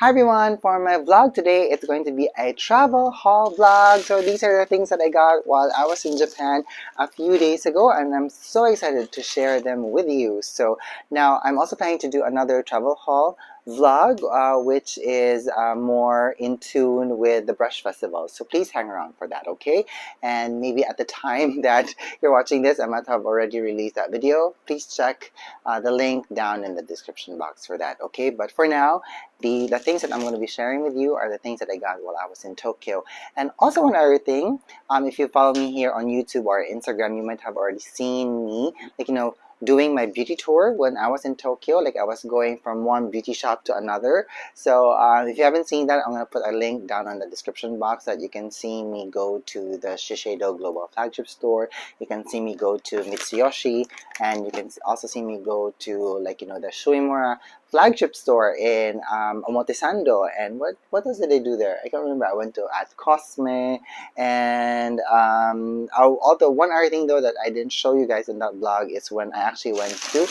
Hi everyone, for my vlog today, it's going to be a travel haul vlog. So these are the things that I got while I was in Japan a few days ago, and I'm so excited to share them with you. So now I'm also planning to do another travel haul vlog, which is more in tune with the brush festival. So please hang around for that, okay? And maybe at the time that you're watching this, I might have already released that video. Please check the link down in the description box for that, okay? But for now, the things that I'm going to be sharing with you are the things that I got while I was in Tokyo. And also one other thing, if you follow me here on YouTube or Instagram, you might have already seen me, doing my beauty tour when I was in Tokyo. Like I was going from one beauty shop to another. So if you haven't seen that, I'm going to put a link down on the description box that you can see me go to the Shiseido global flagship store. You can see me go to Mitsuyoshi, and you can also see me go to the Shu Uemura flagship store in Omotesando. And what else did they do there? I can't remember. I went to at Cosme, and although one other thing though that I didn't show you guys in that vlog is when I actually went to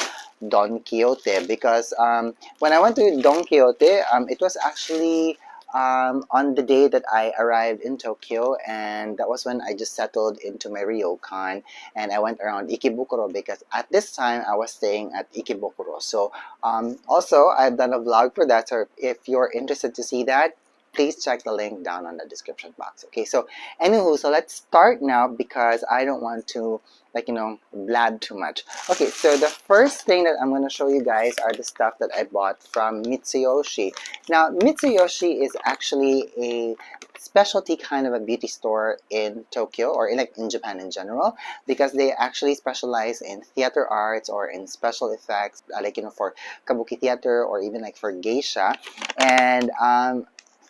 Don Quixote, because when I went to Don Quixote, it was actually on the day that I arrived in Tokyo, and that was when I just settled into my Ryokan, and I went around Ikebukuro because at this time I was staying at Ikebukuro. So also I've done a vlog for that, so if you're interested to see that, please check the link down on the description box. Okay, so anywho, so let's start now because I don't want to blab too much. Okay, so the first thing that I'm going to show you guys are the stuff that I bought from Mitsuyoshi. Now, Mitsuyoshi is actually a specialty kind of a beauty store in Tokyo, or in Japan in general, because they actually specialize in theater arts or in special effects, for kabuki theater or even for geisha. And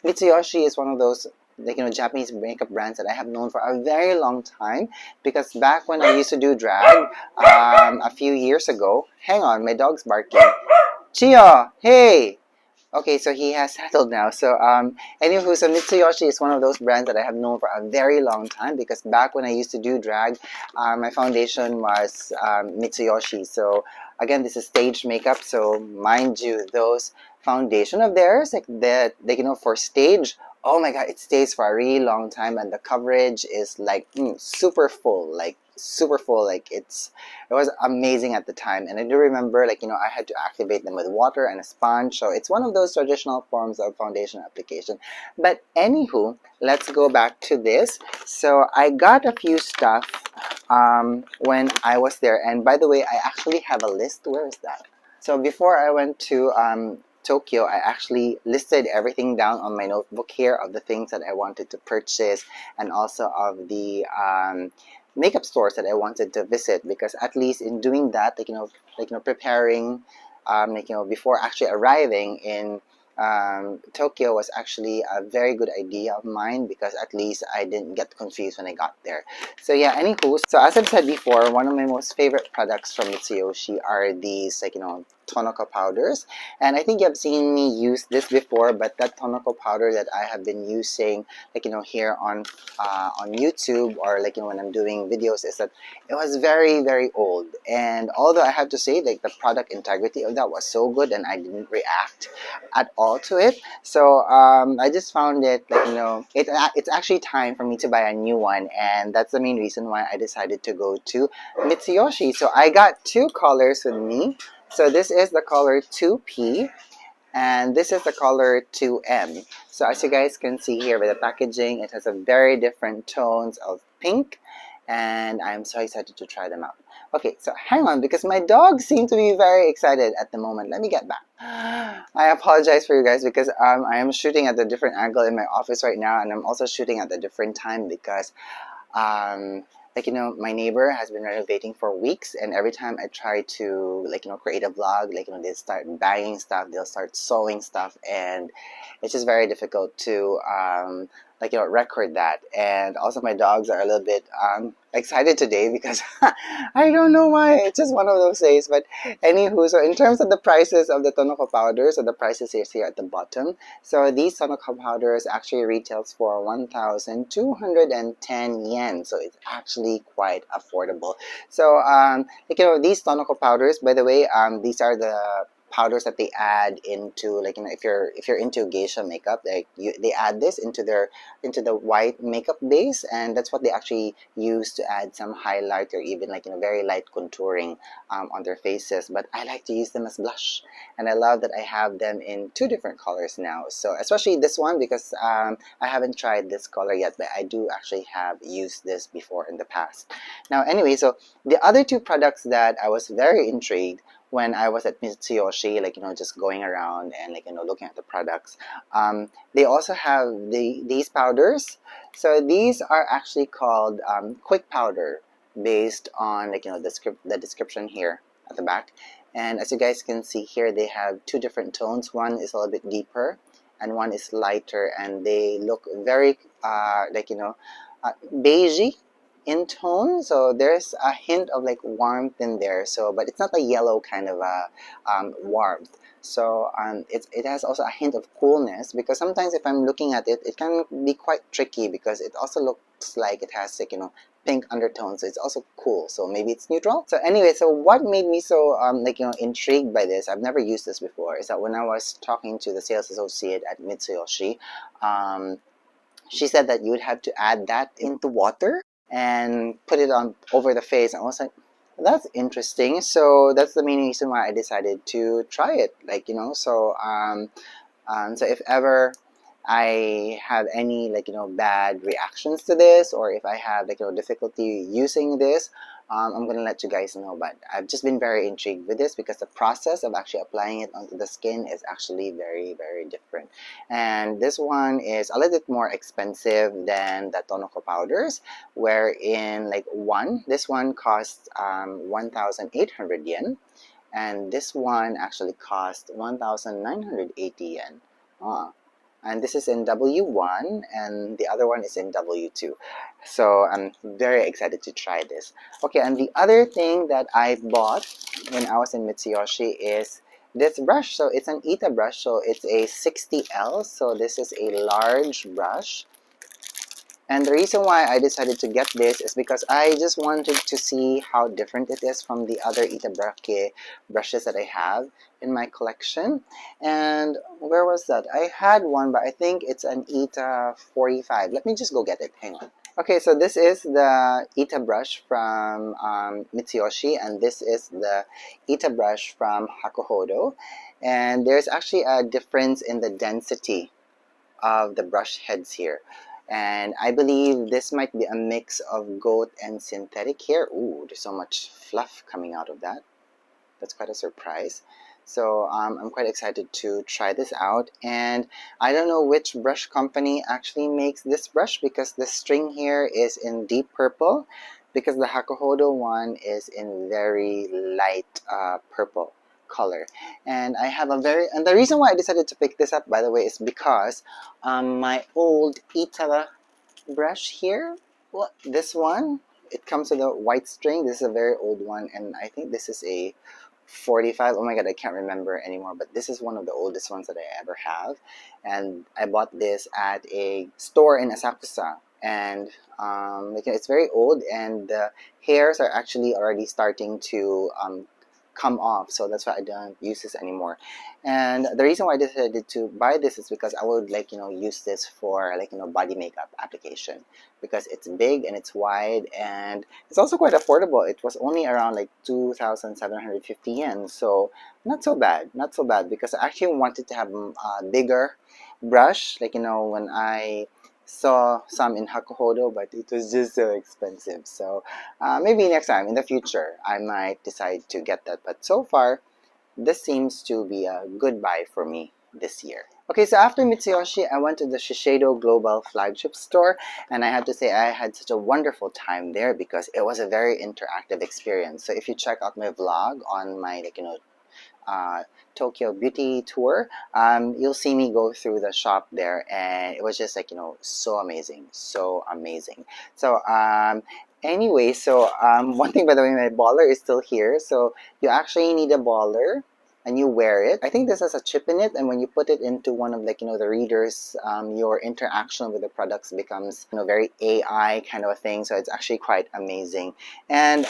Mitsuyoshi is one of those Japanese makeup brands that I have known for a very long time, because back when I used to do drag a few years ago. Hang on, my dog's barking. Chia, hey. Okay, so he has settled now. So anywho, so Mitsuyoshi is one of those brands that I have known for a very long time, because back when I used to do drag, my foundation was Mitsuyoshi. So again, this is stage makeup, so mind you, those foundation of theirs, for stage, oh my god, it stays for a really long time, and the coverage is super full, it was amazing at the time. And I do remember I had to activate them with water and a sponge, so it's one of those traditional forms of foundation application. But anywho, let's go back to this. So I got a few stuff when I was there, and by the way, I actually have a list. Where is that? So before I went to Tokyo, I actually listed everything down on my notebook here of the things that I wanted to purchase, and also of the makeup stores that I wanted to visit, because at least in doing that, preparing, before actually arriving in Tokyo was actually a very good idea of mine, because at least I didn't get confused when I got there. So yeah, anywho, so as I've said before, one of my most favorite products from Mitsuyoshi are these Tonoko powders, and I think you have seen me use this before, but that Tonoko powder that I have been using here on YouTube, or when I'm doing videos, is that it was very, very old. And although I have to say the product integrity of that was so good, and I didn't react at all to it, so I just found it it's actually time for me to buy a new one, and that's the main reason why I decided to go to Mitsuyoshi. So I got two colors with me. So this is the color 2P, and this is the color 2M. So as you guys can see here with the packaging, it has a very different tones of pink, and I'm so excited to try them out. Okay, so hang on, because my dog seems to be very excited at the moment. Let me get back. I apologize for you guys, because I am shooting at a different angle in my office right now, and I'm also shooting at a different time because my neighbor has been renovating for weeks, and every time I try to create a vlog, they start banging stuff, they'll start sewing stuff, and it's just very difficult to record that. And also my dogs are a little bit excited today, because I don't know why, it's just one of those days. But anywho, so in terms of the prices of the Tonoko powders, so the prices is here at the bottom. So these Tonoko powders actually retails for 1,210 yen, so it's actually quite affordable. So these Tonoko powders, by the way, these are the powders that they add into, like, you know, if you're into geisha makeup, like they add this into the white makeup base, and that's what they actually use to add some highlight or even, like, you know, very light contouring on their faces. But I like to use them as blush, and I love that I have them in two different colors now. So especially this one, because I haven't tried this color yet, but I do actually have used this before in the past. Now anyway, so the other two products that I was very intrigued when I was at Mitsuyoshi, like, you know, just going around and, like, you know, looking at the products, they also have these powders. So these are actually called quick powder, based on, like, you know, the description here at the back. And as you guys can see here, they have two different tones. One is a little bit deeper and one is lighter, and they look very like, you know, beigey in tone. So there's a hint of like warmth in there, so but it's not a yellow kind of a warmth. So it has also a hint of coolness, because sometimes if I'm looking at it, it can be quite tricky because it also looks like it has, like, you know, pink undertones. So it's also cool, so maybe it's neutral. So anyway, so what made me so like, you know, intrigued by this, I've never used this before, is that when I was talking to the sales associate at Mitsuyoshi, she said that you would have to add that into water and put it on over the face. And I was like, that's interesting. So that's the main reason why I decided to try it. Like, you know, so so if ever I have any, like, you know, bad reactions to this, or if I have, like, you know, difficulty using this, I'm gonna let you guys know. But I've just been very intrigued with this because the process of actually applying it onto the skin is actually very, very different. And this one is a little bit more expensive than the Tonoko powders, wherein, like, this one costs 1,800 yen, and this one actually cost 1,980 yen. Ah, and this is in W1 and the other one is in W2. So I'm very excited to try this. Okay, and the other thing that I bought when I was in Mitsuyoshi is this brush. So it's an Ita brush, so it's a 60L, so this is a large brush. And the reason why I decided to get this is because I just wanted to see how different it is from the other Itabrake brushes that I have in my collection. And where was that? I had one, but I think it's an Ita 45. Let me just go get it. Hang on. Okay, so this is the Ita brush from Mitsuyoshi, and this is the Ita brush from Hakuhodo. And there's actually a difference in the density of the brush heads here. And I believe this might be a mix of goat and synthetic here. Ooh, there's so much fluff coming out of that. That's quite a surprise. So I'm quite excited to try this out. And I don't know which brush company actually makes this brush, because the string here is in deep purple, because the Hakuhodo one is in very light purple color. And I have and the reason why I decided to pick this up, by the way, is because my old Ita brush here, well, this one, it comes with a white string. This is a very old one, and I think this is a 45. Oh my god, I can't remember anymore, but this is one of the oldest ones that I ever have. And I bought this at a store in Asakusa, and it's very old, and the hairs are actually already starting to come off, so that's why I don't use this anymore. And the reason why I decided to buy this is because I would, like, you know, use this for, like, you know, body makeup application, because it's big and it's wide and it's also quite affordable. It was only around like 2,750 yen, so not so bad, not so bad, because I actually wanted to have a bigger brush, like, you know, when I saw some in Hakuhodo, but it was just so expensive. So maybe next time in the future I might decide to get that, but so far this seems to be a good buy for me this year. Okay, so after Mitsuyoshi, I went to the Shiseido Global Flagship store, and I have to say I had such a wonderful time there because it was a very interactive experience. So if you check out my vlog on my, like, you know, Tokyo beauty tour, you'll see me go through the shop there, and it was just, like, you know, so amazing, so amazing. So anyway, so one thing, by the way, my baller is still here. So you actually need a baller and you wear it. I think this has a chip in it, and when you put it into one of, like, the readers, your interaction with the products becomes, very AI kind of a thing. So it's actually quite amazing. And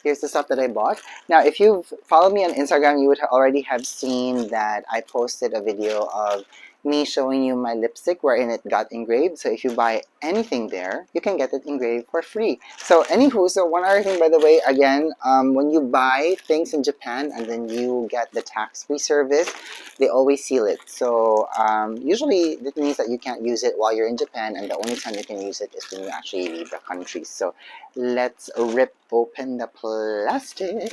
here's the stuff that I bought. Now, if you've followed me on Instagram, you would already have seen that I posted a video of me showing you my lipstick wherein it got engraved. So if you buy anything there, you can get it engraved for free. So anywho, so one other thing, by the way, again, when you buy things in Japan and then you get the tax-free service, they always seal it. So usually that means that you can't use it while you're in Japan, and the only time you can use it is when you actually leave the country. So let's rip open the plastic.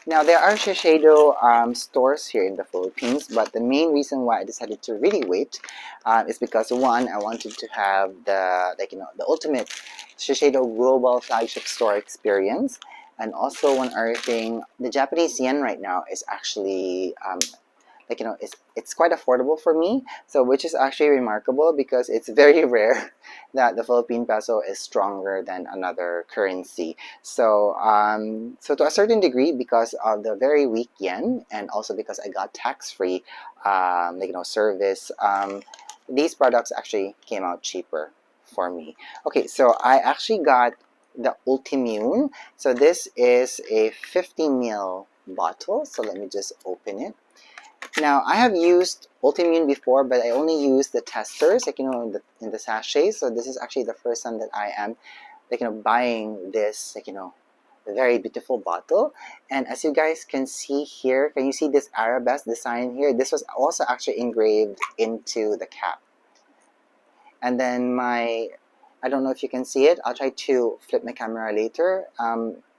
Now, there are Shiseido stores here in the Philippines, but the main reason why I decided to really wait is because, one, I wanted to have the, the ultimate Shiseido global flagship store experience. And also, one other thing, the Japanese yen right now is actually it's quite affordable for me, so which is actually remarkable because it's very rare that the Philippine peso is stronger than another currency. So so to a certain degree, because of the very weak yen, and also because I got tax-free service, these products actually came out cheaper for me. Okay, so I actually got the Ultimune. So this is a 50 ml bottle, so let me just open it. Now, I have used Ultimune before, but I only used the testers, in the sachets. So this is actually the first time that I am, buying this, very beautiful bottle. And as you guys can see here, can you see this arabesque design here? This was also actually engraved into the cap. And then I don't know if you can see it. I'll try to flip my camera later.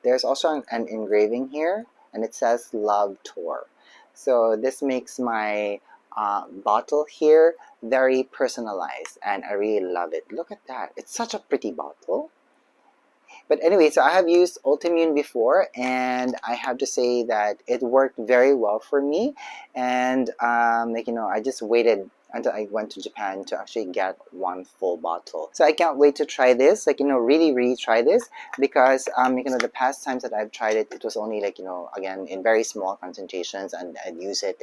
There's also an engraving here, and it says Love Torre. So this makes my bottle here very personalized, and I really love it. Look at that. It's such a pretty bottle. But anyway, so I have used Ultimune before, and I have to say that it worked very well for me. And I just waited until I went to Japan to actually get one full bottle. So I can't wait to try this, really try this, because the past times that I've tried it, it was only again, in very small concentrations, and I'd use it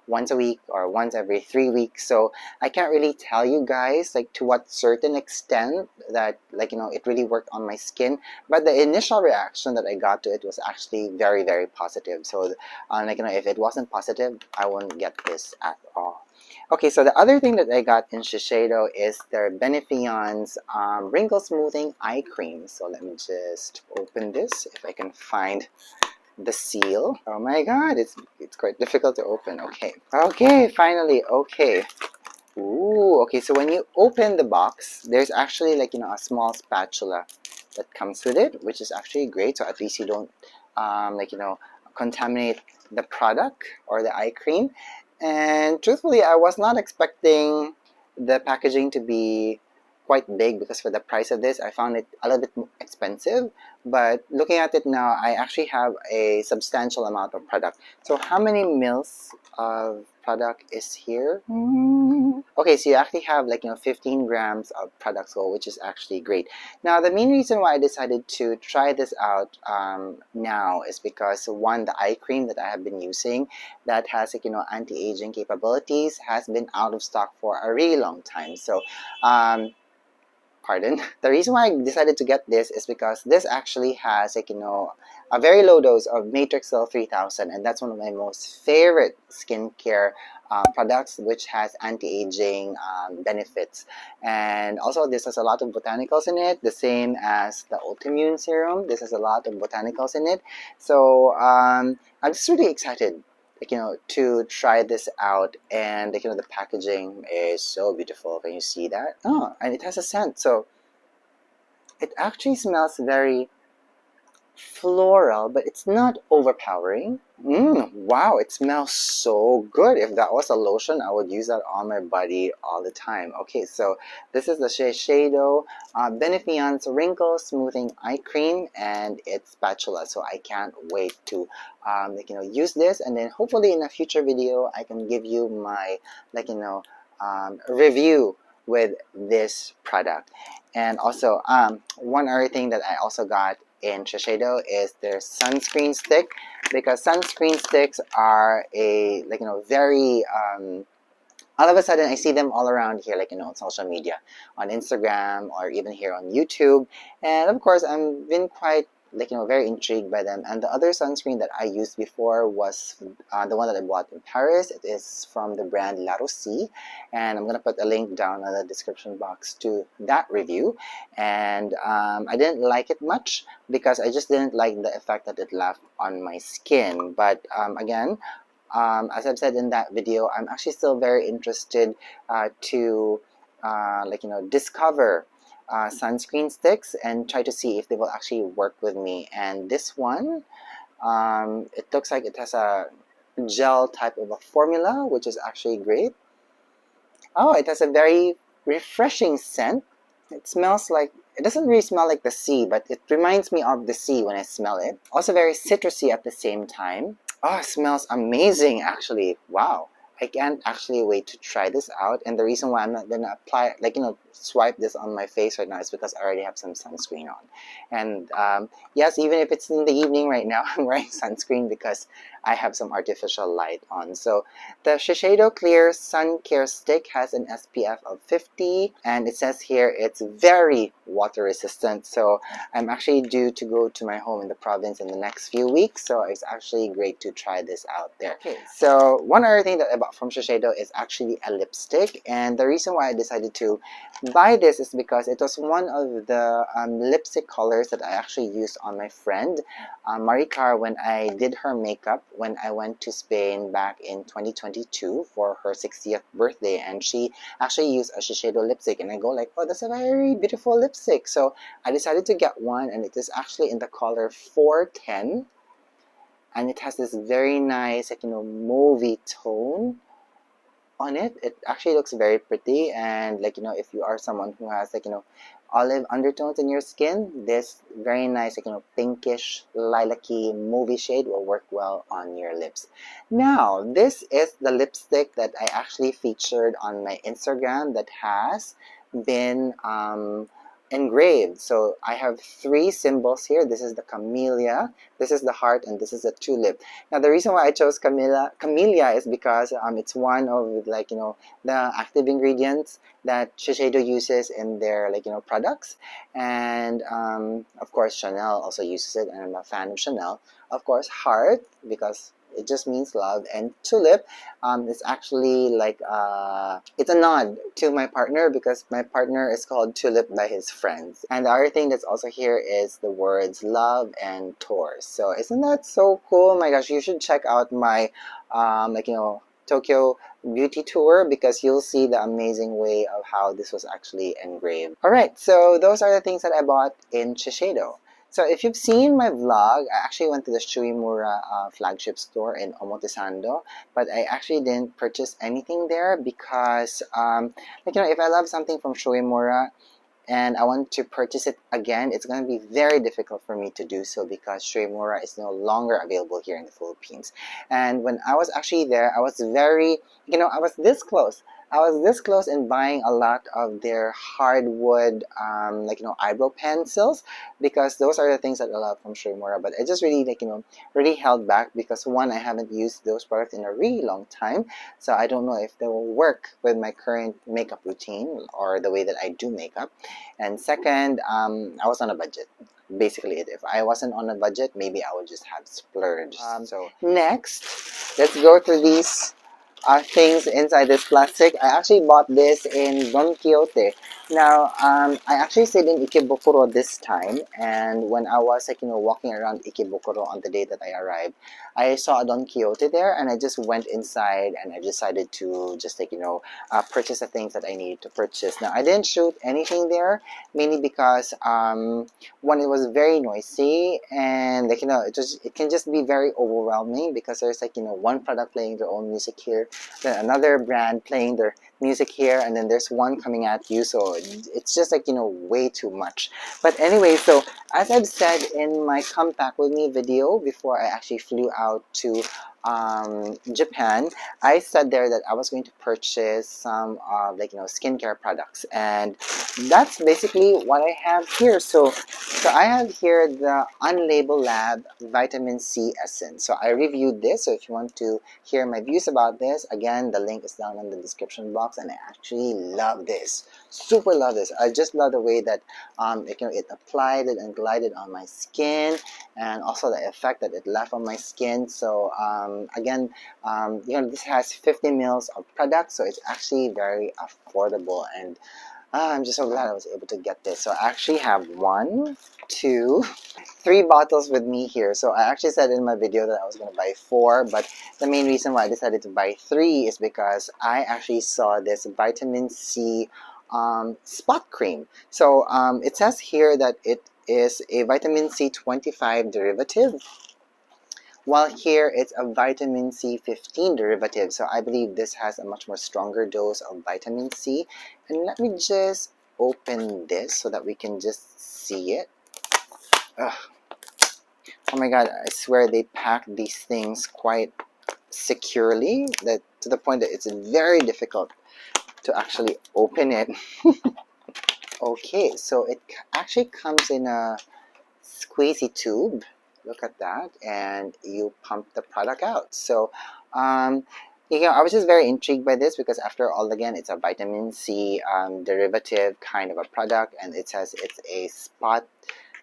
once a week or once every 3 weeks. So I can't really tell you guys to what certain extent that it really worked on my skin, but the initial reaction that I got to it was actually very, very positive. So if it wasn't positive, I wouldn't get this at all. Okay, so the other thing that I got in Shiseido is their Benefion's Wrinkle Smoothing Eye Cream. So let me just open this if I can find the seal. Oh my god, it's quite difficult to open. Okay, finally. Okay. Ooh, okay, so when you open the box, there's actually a small spatula that comes with it, which is actually great. So at least you don't contaminate the product or the eye cream. And truthfully, I was not expecting the packaging to be quite big, because for the price of this, I found it a little bit expensive. But looking at it now, I actually have a substantial amount of product. So how many mils of product is here? Okay, so you actually have 15 grams of product, so which is actually great. Now, the main reason why I decided to try this out now is because, one, the eye cream that I have been using that has anti-aging capabilities has been out of stock for a really long time. So pardon. The reason why I decided to get this is because this actually has a very low dose of Matrixyl 3000, and that's one of my most favorite skincare products, which has anti-aging benefits. And also this has a lot of botanicals in it, the same as the Ultimune serum. This has a lot of botanicals in it. So I'm just really excited to try this out. And the packaging is so beautiful. Can you see that? Oh, and it has a scent, so it actually smells very floral, but it's not overpowering. Wow, it smells so good. If that was a lotion, I would use that on my body all the time. Okay, so this is the Shiseido Benefion's Wrinkle Smoothing Eye Cream, and it's spatula. So I can't wait to use this, and then hopefully in a future video I can give you my review with this product. And also one other thing that I also got in Shiseido is their sunscreen stick. because sunscreen sticks are a very all of a sudden I see them all around here, on social media, on Instagram, or even here on YouTube. And of course, I've been quite very intrigued by them. And the other sunscreen that I used before was the one that I bought in Paris. It is from the brand La Rossi, and I'm gonna put a link down in the description box to that review. And I didn't like it much because I just didn't like the effect that it left on my skin. But again, as I've said in that video, I'm actually still very interested to discover sunscreen sticks and try to see if they will actually work with me. And this one, it looks like it has a gel type of a formula, which is actually great. Oh, it has a very refreshing scent. It smells like, it doesn't really smell like the sea, but it reminds me of the sea when I smell it. Also very citrusy at the same time. Oh, it smells amazing actually. Wow. I can't actually wait to try this out. And the reason why I'm not gonna apply, swipe this on my face right now is because I already have some sunscreen on. And yes, even if it's in the evening right now, I'm wearing sunscreen because I have some artificial light on. So the Shiseido Clear Sun Care Stick has an SPF of 50, and it says here it's very water resistant. So I'm actually due to go to my home in the province in the next few weeks, so it's actually great to try this out there. Okay, so one other thing that I bought from Shiseido is actually a lipstick, and the reason why I decided to buy this is because it was one of the lipstick colors that I actually used on my friend Marie Claire when I did her makeup when I went to Spain back in 2022 for her 60th birthday, and she actually used a Shiseido lipstick, and I go like, oh, that's a very beautiful lipstick. So I decided to get one, and it is actually in the color 410, and it has this very nice mauvey tone on it. It actually looks very pretty, and if you are someone who has olive undertones in your skin, this very nice pinkish lilac-y movie shade will work well on your lips. Now this is the lipstick that I actually featured on my Instagram that has been engraved. So I have three symbols here. This is the camellia, this is the heart, and this is a tulip. Now the reason why I chose camellia is because it's one of the active ingredients that Shiseido uses in their products, and of course Chanel also uses it, and I'm a fan of Chanel. Of course heart, because it just means love, and tulip is actually it's a nod to my partner because my partner is called Tulip by his friends. And the other thing that's also here is the words love and Torre. So isn't that so cool? Oh my gosh, you should check out my Tokyo beauty tour because you'll see the amazing way of how this was actually engraved. Alright, so those are the things that I bought in Shiseido. So if you've seen my vlog, I actually went to the Shu Uemura flagship store in Omotesando, but I actually didn't purchase anything there because, if I love something from Shu Uemura and I want to purchase it again, it's going to be very difficult for me to do so because Shu Uemura is no longer available here in the Philippines. And when I was actually there, I was very, I was this close. I was this close in buying a lot of their hardwood, eyebrow pencils because those are the things that I love from Shu Uemura. But I just really, really held back because one, I haven't used those products in a really long time, so I don't know if they will work with my current makeup routine or the way that I do makeup. And second, I was on a budget. Basically, if I wasn't on a budget, maybe I would just have splurged. So next, let's go through these things inside this plastic. I actually bought this in Don Quijote. Now, I actually stayed in Ikebukuro this time, and when I was walking around Ikebukuro on the day that I arrived, I saw a Don Quijote there, and I just went inside and I decided to just purchase the things that I needed to purchase. Now, I didn't shoot anything there, mainly because one, it was very noisy, and it can just be very overwhelming because there's one product playing their own music here, then another brand playing their music here, and then there's one coming at you, so it's just way too much. But anyway, so as I've said in my come back with me video before I actually flew out to Japan, I said there that I was going to purchase some skincare products, and that's basically what I have here. So I have here the Unlabel Lab Vitamin C Essence. So I reviewed this. So if you want to hear my views about this, again, the link is down in the description box, and I actually love this. Super love this. I just love the way that it applied it and glided on my skin, and also the effect that it left on my skin. So again, this has 50 mils of product, so it's actually very affordable, and I'm just so glad I was able to get this. So I actually have 1, 2, 3 bottles with me here. So I actually said in my video that I was going to buy 4, but the main reason why I decided to buy 3 is because I actually saw this vitamin C spot cream. So it says here that it is a vitamin C 25 derivative, while here it's a vitamin C 15 derivative. So I believe this has a much more stronger dose of vitamin C. And let me just open this so that we can just see it. Ugh. Oh my god, I swear they pack these things quite securely, that to the point that it's very difficult to actually open it. Okay, so it actually comes in a squeezy tube. Look at that, and you pump the product out. So I was just very intrigued by this because after all, again, it's a vitamin C derivative kind of a product, and it says it's a spot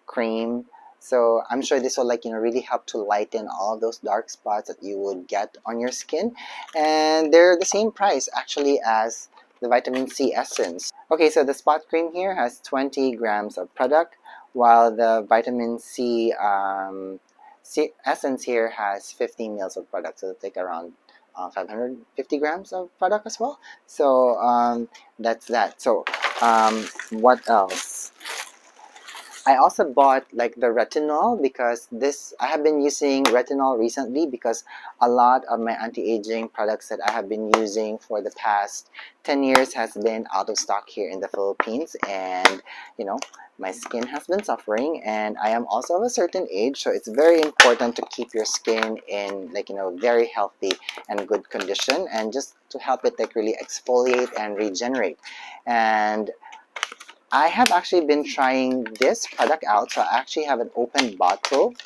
cream. So I'm sure this will really help to lighten all those dark spots that you would get on your skin, and they're the same price actually as the vitamin C essence. Okay, so the spot cream here has 20 grams of product, while the vitamin C, essence here has 15 mils of product, so it's like around 550 grams of product as well. So that's that. So what else? I also bought the retinol, because I have been using retinol recently because a lot of my anti-aging products that I have been using for the past 10 years has been out of stock here in the Philippines, and my skin has been suffering, and I am also of a certain age, so it's very important to keep your skin in very healthy and good condition, and just to help it really exfoliate and regenerate. And I have actually been trying this product out. So I actually have an open bottle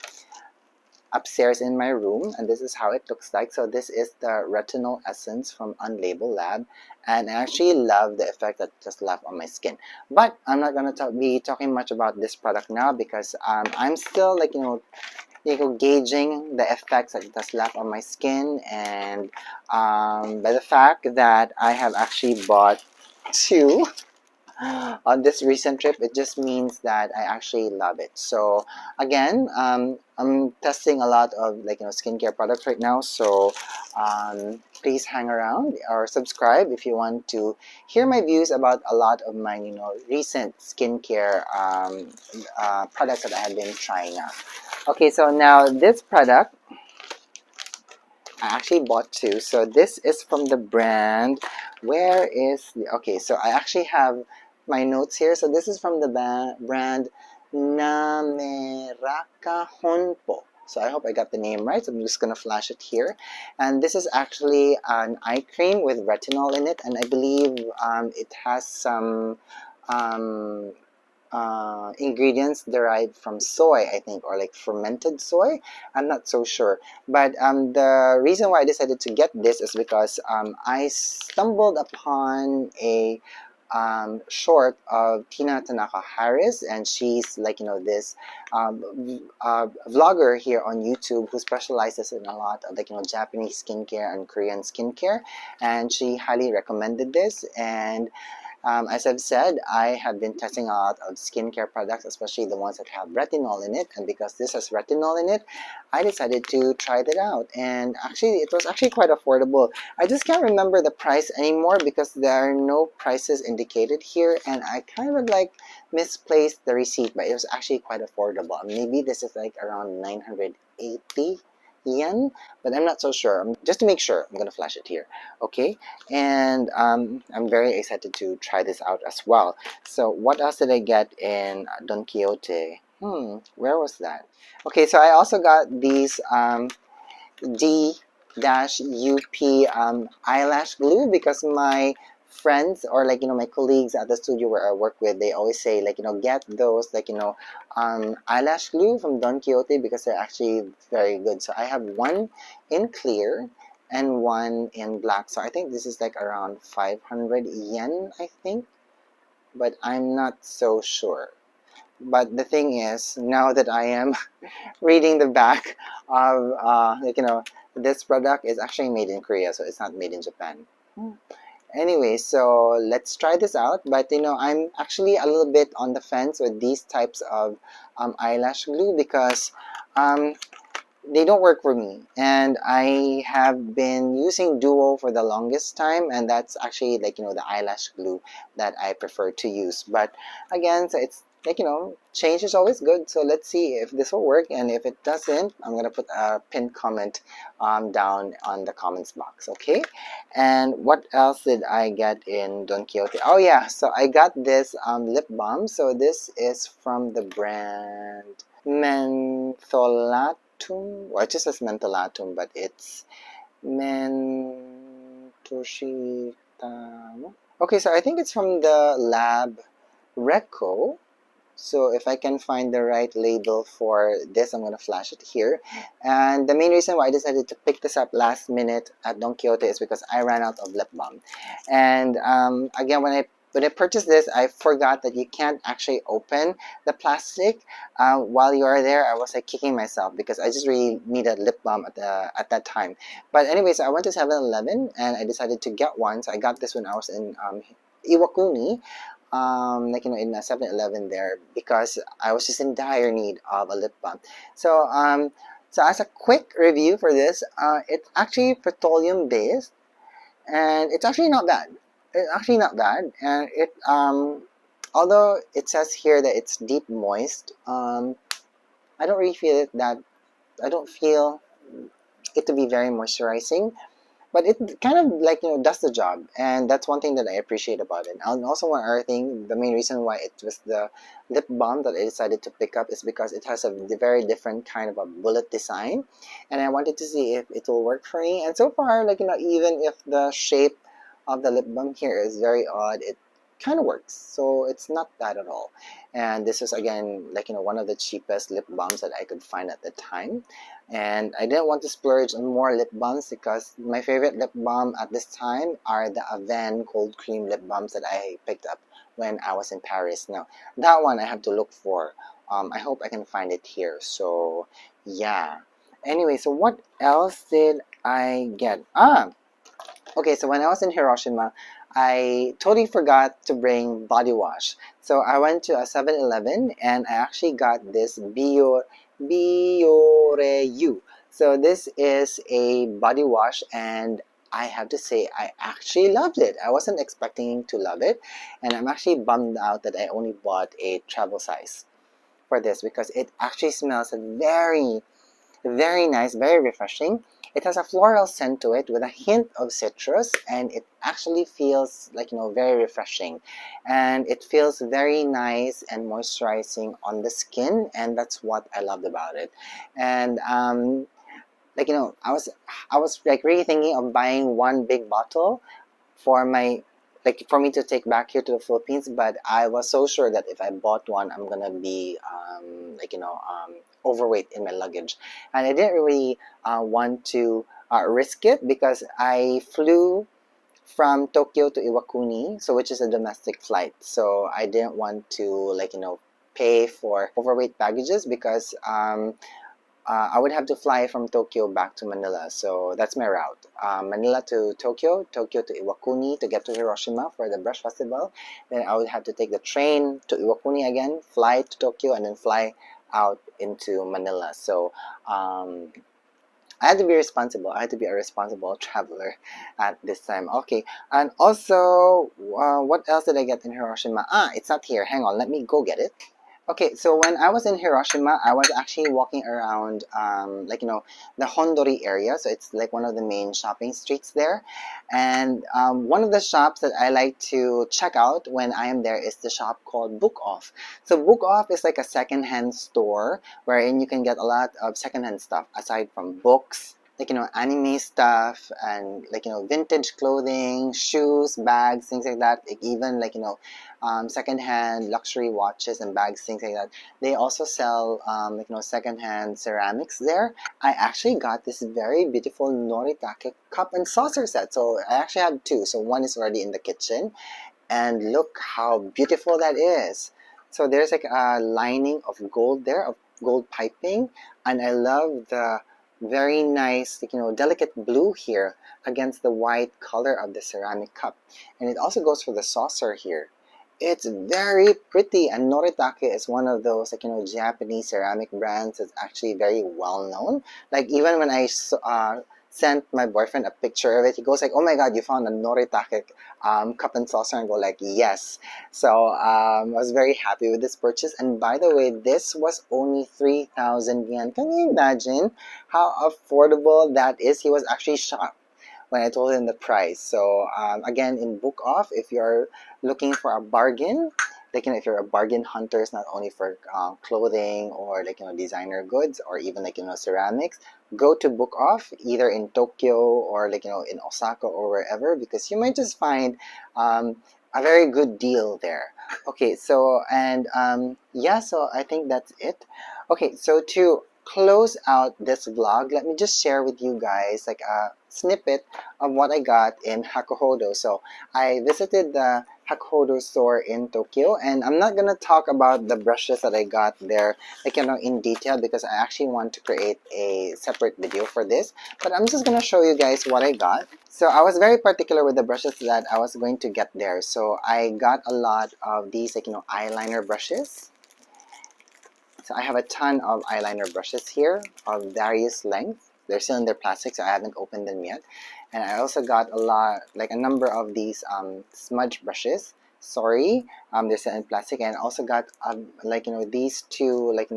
upstairs in my room, and this is how it looks like. So this is the Retinol Essence from Unlabel Lab, and I actually love the effect that just left on my skin. But I'm not going to be talking much about this product now, because I'm still gauging the effects that it has left on my skin, and by the fact that I have actually bought 2 on this recent trip, it just means that I actually love it. So again, I'm testing a lot of skincare products right now, so please hang around or subscribe if you want to hear my views about a lot of my recent skincare products that I have been trying out. Okay, so now this product I actually bought 2. So this is from the brand, where is the, okay, so I actually have my notes here. So this is from the brand Namerakahonpo. So I hope I got the name right. So I'm just going to flash it here. And this is actually an eye cream with retinol in it, and I believe it has some ingredients derived from soy, I think, or fermented soy. I'm not so sure, but the reason why I decided to get this is because I stumbled upon a short of Tina Tanaka Harris, and she's this vlogger here on YouTube who specializes in a lot of Japanese skincare and Korean skincare, and she highly recommended this. And as I've said, I have been testing a lot of skincare products, especially the ones that have retinol in it. And because this has retinol in it, I decided to try that out. And actually, it was actually quite affordable. I just can't remember the price anymore because there are no prices indicated here. And I kind of misplaced the receipt, but it was actually quite affordable. Maybe this is around 980 yen, but I'm not so sure. Just to make sure, I'm gonna flash it here. Okay, and I'm very excited to try this out as well. So what else did I get in Don Quixote? Where was that? Okay, so I also got these D UP eyelash glue, because my friends, or like, my colleagues at the studio where I work with, they always say, like, get those, like, eyelash glue from Don Quixote, because they're actually very good. So I have one in clear and one in black. So I think this is like around 500 yen, I think, but I'm not so sure. But the thing is, now that I am reading the back of, this product is actually made in Korea, so it's not made in Japan. Anyway, so let's try this out. But I'm actually a little bit on the fence with these types of eyelash glue, because they don't work for me, and I have been using Duo for the longest time, and that's actually, like, the eyelash glue that I prefer to use. But again, so it's like, change is always good, so let's see if this will work, and if it doesn't, I'm gonna put a pinned comment down on the comments box. Okay, and what else did I get in Don Quixote? Oh yeah, so I got this lip balm. So this is from the brand Mentholatum. Well, it just says Mentholatum, but it's Mentoshitamo. Okay, so I think it's from the lab Reco. So if I can find the right label for this, I'm going to flash it here. And the main reason why I decided to pick this up last minute at Don Quixote is because I ran out of lip balm. And again, when I purchased this, I forgot that you can't actually open the plastic. While you are there, I was like kicking myself, because I just really needed lip balm at that time. But anyways, I went to 7-Eleven and I decided to get one. So I got this when I was in Iwakuni, like, in a 7-Eleven there, because I was just in dire need of a lip balm. So so as a quick review for this, it's actually petroleum based, and it's actually not bad. It's actually not bad, and it although it says here that it's deep moist, I don't really feel it that I don't feel it to be very moisturizing. But it kind of, like, does the job, and that's one thing that I appreciate about it. And also one other thing, the main reason why it was the lip balm that I decided to pick up is because it has a very different kind of a bullet design, and I wanted to see if it will work for me. And so far, like, even if the shape of the lip balm here is very odd, it kind of works, so it's not bad at all. And this is, again, like, one of the cheapest lip balms that I could find at the time, and I didn't want to splurge on more lip balms, because my favorite lip balm at this time are the Aven cold cream lip balms that I picked up when I was in Paris. Now that one I have to look for. I hope I can find it here. So yeah, anyway, so what else did I get? Okay, so when I was in Hiroshima, I totally forgot to bring body wash. So I went to a 7-Eleven and I actually got this Bioreyu. So this is a body wash, and I have to say I actually loved it. I wasn't expecting to love it, and I'm actually bummed out that I only bought a travel size for this, because it actually smells very, very nice, very refreshing. It has a floral scent to it with a hint of citrus, and it actually feels like, very refreshing. And it feels very nice and moisturizing on the skin, and that's what I loved about it. And like, I was like really thinking of buying one big bottle for my, like, for me to take back here to the Philippines, but I was so sure that if I bought one, I'm gonna be like, overweight in my luggage, and I didn't really want to risk it, because I flew from Tokyo to Iwakuni, so which is a domestic flight. So I didn't want to, like, pay for overweight baggages, because I would have to fly from Tokyo back to Manila. So that's my route. Manila to Tokyo, Tokyo to Iwakuni to get to Hiroshima for the Brush Festival. Then I would have to take the train to Iwakuni again, fly to Tokyo, and then fly out into Manila. So I had to be responsible. I had to be a responsible traveler at this time. Okay, and also, what else did I get in Hiroshima? It's not here. Hang on, let me go get it. Okay, so when I was in Hiroshima, I was actually walking around, like, the Hondori area. So it's like one of the main shopping streets there. And one of the shops that I like to check out when I am there is the shop called Book Off. So Book Off is like a secondhand store wherein you can get a lot of secondhand stuff aside from books, like, anime stuff, and like, vintage clothing, shoes, bags, things like that. Like, even like, secondhand luxury watches and bags, things like that. They also sell like, secondhand ceramics there. I actually got this very beautiful Noritake cup and saucer set. So I actually have two. So one is already in the kitchen, and look how beautiful that is. So there's like a lining of gold there, of gold piping, and I love the very nice, like, delicate blue here against the white color of the ceramic cup. And it also goes for the saucer here. It's very pretty, and Noritake is one of those, like, Japanese ceramic brands that's actually very well known. Like, even when I sent my boyfriend a picture of it, he goes like, "Oh my God, you found a Noritake cup and saucer," and go like, "Yes." So I was very happy with this purchase. And by the way, this was only 3,000 yen. Can you imagine how affordable that is? He was actually shocked when I told him the price. So again, in Book Off, if you're looking for a bargain, like, if you're a bargain hunter, it's not only for clothing or like, designer goods, or even like, ceramics, go to Book Off either in Tokyo or like, in Osaka or wherever, because you might just find a very good deal there. Okay, so and yeah, so I think that's it. Okay, so to close out this vlog, let me just share with you guys like a snippet of what I got in Hakuhodo. So I visited the Hakuhodo store in Tokyo, and I'm not gonna talk about the brushes that I got there, like, in detail, because I actually want to create a separate video for this. But I'm just gonna show you guys what I got. So I was very particular with the brushes that I was going to get there. So I got a lot of these, like, eyeliner brushes. So I have a ton of eyeliner brushes here of various lengths. They're still in their plastic, so I haven't opened them yet. And I also got a lot, like a number of these smudge brushes. Sorry, they're still in plastic. And I also got like, these two, like,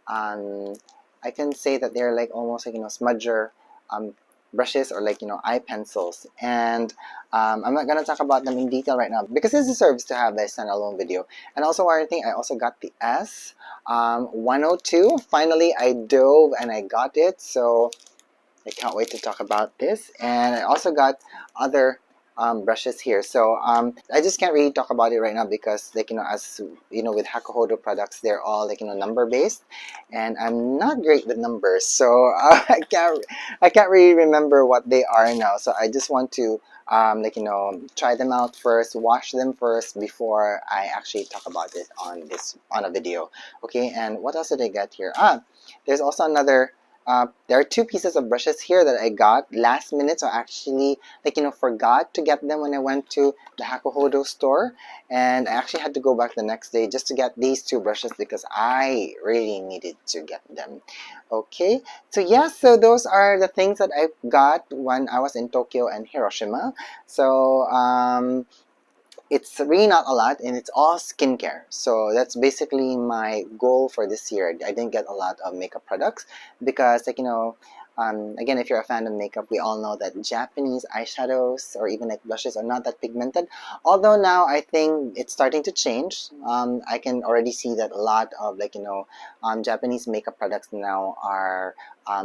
I can say that they're like almost like, smudger brushes, or like, eye pencils. And I'm not gonna talk about them in detail right now because this deserves to have a standalone video. And also one thing, I also got the S 102. Finally, I dove and I got it, so I can't wait to talk about this. And I also got other brushes here. So I just can't really talk about it right now because, like, as you know, with Hakuhodo products, they're all like, number based, and I'm not great with numbers, so I can't really remember what they are now. So I just want to like, try them out first, wash them first before I actually talk about it on a video. Okay, and what else did I get here? There's also another. There are two pieces of brushes here that I got last minute, so I actually, like, forgot to get them when I went to the Hakuhodo store, and I actually had to go back the next day just to get these two brushes because I really needed to get them. Okay, so yeah, so those are the things that I got when I was in Tokyo and Hiroshima. So it's really not a lot, and it's all skincare. So that's basically my goal for this year. I didn't get a lot of makeup products because, like, again, if you're a fan of makeup, we all know that Japanese eyeshadows or even like blushes are not that pigmented. Although now I think it's starting to change. I can already see that a lot of, like, Japanese makeup products now are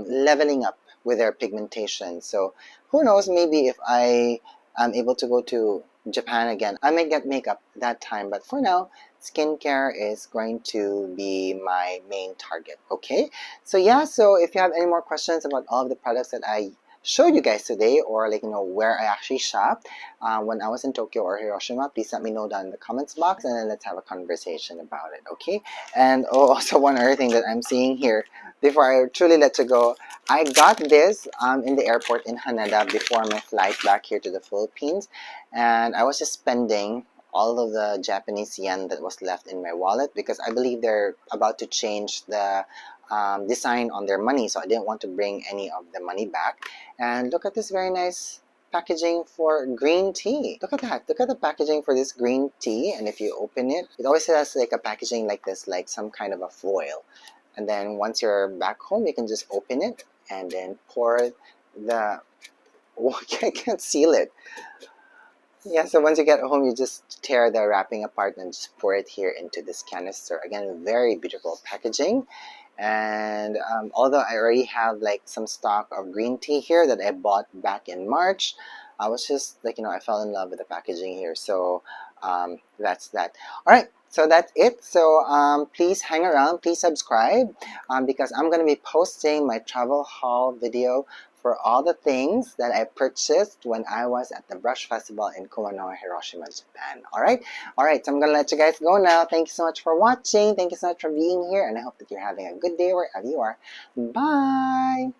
leveling up with their pigmentation. So who knows, maybe if I am able to go to Japan again, I may get makeup that time, but for now, skincare is going to be my main target. Okay, so yeah, so if you have any more questions about all of the products that I showed you guys today, or like, where I actually shopped when I was in Tokyo or Hiroshima, please let me know down in the comments box, and then let's have a conversation about it. Okay, and also one other thing that I'm seeing here before I truly let you go, I got this in the airport in Haneda before my flight back here to the Philippines, and I was just spending all of the Japanese yen that was left in my wallet because I believe they're about to change the design on their money, so I didn't want to bring any of the money back. And look at this very nice packaging for green tea. Look at that. Look at the packaging for this green tea, and if you open it, it always has like a packaging like this, like some kind of a foil. And then once you're back home, you can just open it and then pour the I can't seal it. Yeah, so once you get home, you just tear the wrapping apart and just pour it here into this canister. Again, very beautiful packaging. And although I already have like some stock of green tea here that I bought back in March, I was just like, I fell in love with the packaging here. So that's that. All right. So that's it. So please hang around, please subscribe, because I'm going to be posting my travel haul video for all the things that I purchased when I was at the Brush Festival in Kumano, Hiroshima, Japan. All right, so I'm gonna let you guys go now. Thank you so much for watching. Thank you so much for being here, and I hope that you're having a good day wherever you are. Bye.